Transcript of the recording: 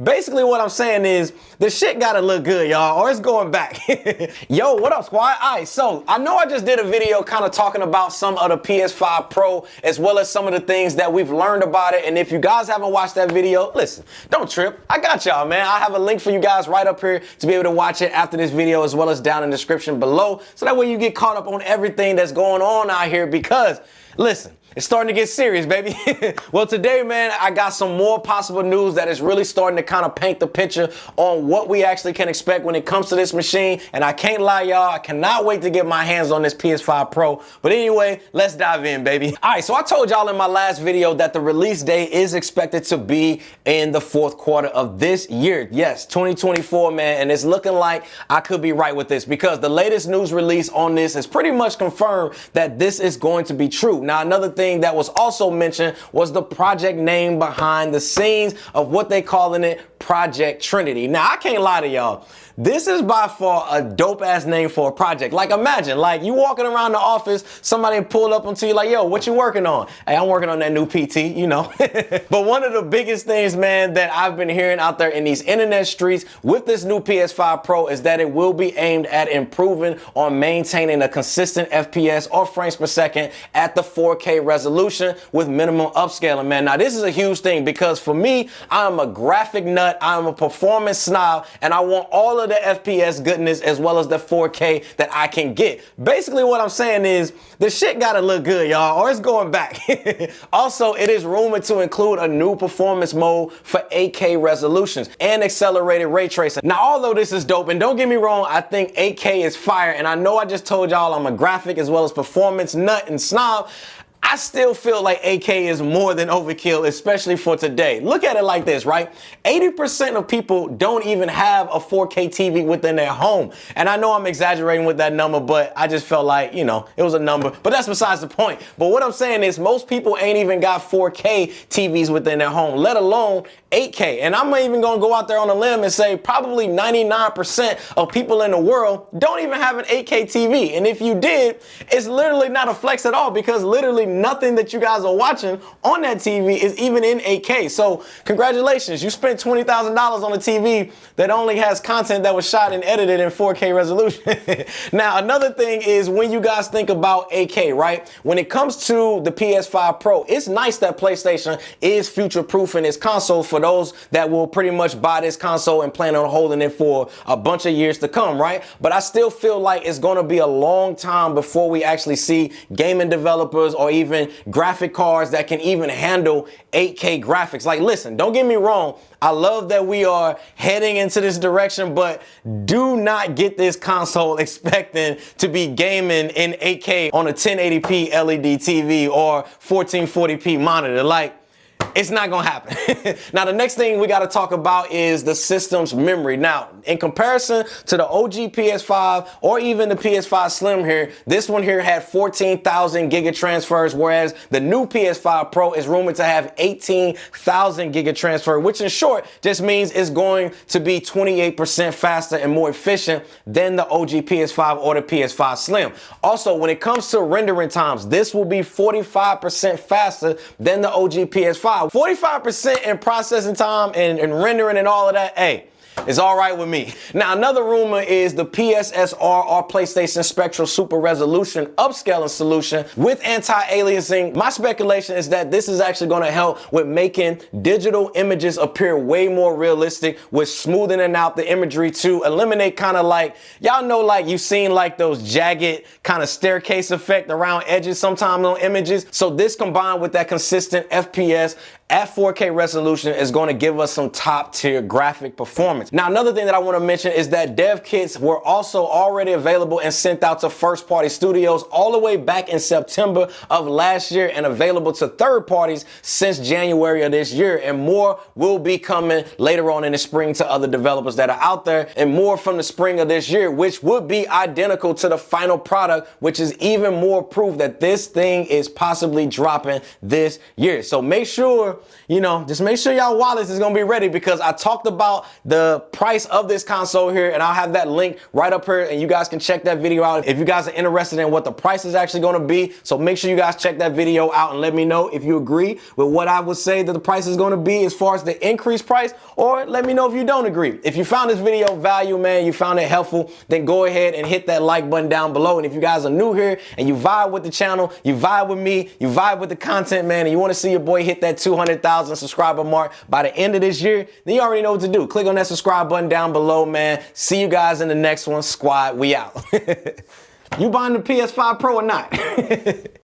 Basically what I'm saying is the shit gotta look good, y'all, or it's going back. Yo, what up, squad? Alright, so I know I just did a video kind of talking about some of the PS5 Pro as well as some of the things that we've learned about it. And if you guys haven't watched that video, listen, don't trip. I got y'all, man. I have a link for you guys right up here to be able to watch it after this video as well as down in the description below. So that way you get caught up on everything that's going on out here because, listen, it's starting to get serious, baby. Well, today, man, I got some more possible news that is really starting to kind of paint the picture on what we actually can expect when it comes to this machine. And I can't lie, y'all, I cannot wait to get my hands on this PS5 Pro. But anyway, let's dive in, baby. All right, so I told y'all in my last video that the release date is expected to be in the fourth quarter of this year. Yes, 2024, man. And it's looking like I could be right with this because the latest news release on this is pretty much confirmed that this is going to be true. Now, another thing that was also mentioned was the project name behind the scenes of what they calling it, Project Trinity. Now, I can't lie to y'all. This is by far a dope ass name for a project. Like, imagine, like, you walking around the office, somebody pull up onto you like, yo, what you working on? Hey, I'm working on that new PT, you know. But one of the biggest things, man, that I've been hearing out there in these internet streets with this new PS5 Pro is that it will be aimed at improving on maintaining a consistent FPS or frames per second at the 4K resolution with minimum upscaling, man. Now, this is a huge thing because for me, I'm a graphic nut, I'm a performance snob, and I want all of the FPS goodness as well as the 4K that I can get. Basically what I'm saying is the shit gotta look good, y'all, or it's going back. Also, it is rumored to include a new performance mode for 8K resolutions and accelerated ray tracing. Now, although this is dope, and don't get me wrong, I think 8K is fire, and I know I just told y'all I'm a graphic as well as performance nut and snob, I still feel like 8K is more than overkill, especially for today. Look at it like this, right? 80% of people don't even have a 4K TV within their home. And I know I'm exaggerating with that number, but I just felt like, you know, it was a number. But that's besides the point. But what I'm saying is most people ain't even got 4K TVs within their home, let alone 8K. And I'm even gonna go out there on a limb and say probably 99% of people in the world don't even have an 8K TV. And if you did, it's literally not a flex at all because literally nothing that you guys are watching on that TV is even in 8K. So congratulations, you spent $20,000 on a TV that only has content that was shot and edited in 4K resolution. Now, another thing is when you guys think about 8K, right? When it comes to the PS5 Pro, it's nice that PlayStation is future-proofing its console for those that will pretty much buy this console and plan on holding it for a bunch of years to come, right? But I still feel like it's going to be a long time before we actually see gaming developers or even graphic cards that can even handle 8K graphics. Like, listen, don't get me wrong. I love that we are heading into this direction, but do not get this console expecting to be gaming in 8K on a 1080p LED TV or 1440p monitor. Like, it's not gonna happen. Now, the next thing we gotta talk about is the system's memory. Now, in comparison to the OG PS5 or even the PS5 Slim here, this one here had 14,000 gigatransfers, whereas the new PS5 Pro is rumored to have 18,000 gigatransfer, which in short just means it's going to be 28% faster and more efficient than the OG PS5 or the PS5 Slim. Also, when it comes to rendering times, this will be 45% faster than the OG PS5. 45% in processing time and rendering and all of that, hey, it's all right with me. Now, another rumor is the PSSR or PlayStation Spectral Super Resolution upscaling solution with anti-aliasing. My speculation is that this is actually going to help with making digital images appear way more realistic with smoothing out the imagery to eliminate kind of like, y'all know, like you've seen like those jagged kind of staircase effect around edges sometimes on images. So this combined with that consistent FPS at 4K resolution is going to give us some top tier graphic performance. Now, another thing that I want to mention is that dev kits were also already available and sent out to first party studios all the way back in September of last year and available to third parties since January of this year. And more will be coming later on in the spring to other developers that are out there, and more from the spring of this year, which would be identical to the final product, which is even more proof that this thing is possibly dropping this year. So make sure you know, just make sure y'all wallets is gonna be ready, because I talked about the price of this console here, and I'll have that link right up here, and you guys can check that video out if you guys are interested in what the price is actually gonna be. So make sure you guys check that video out and let me know if you agree with what I would say that the price is gonna be as far as the increased price, or let me know if you don't agree. If you found this video value, man, you found it helpful, then go ahead and hit that like button down below. And if you guys are new here and you vibe with the channel, you vibe with me, you vibe with the content, man, and you want to see your boy hit that 200,000 subscriber mark by the end of this year, then you already know what to do. Click on that subscribe button down below, man. See you guys in the next one. Squad, we out. You buying the PS5 Pro or not?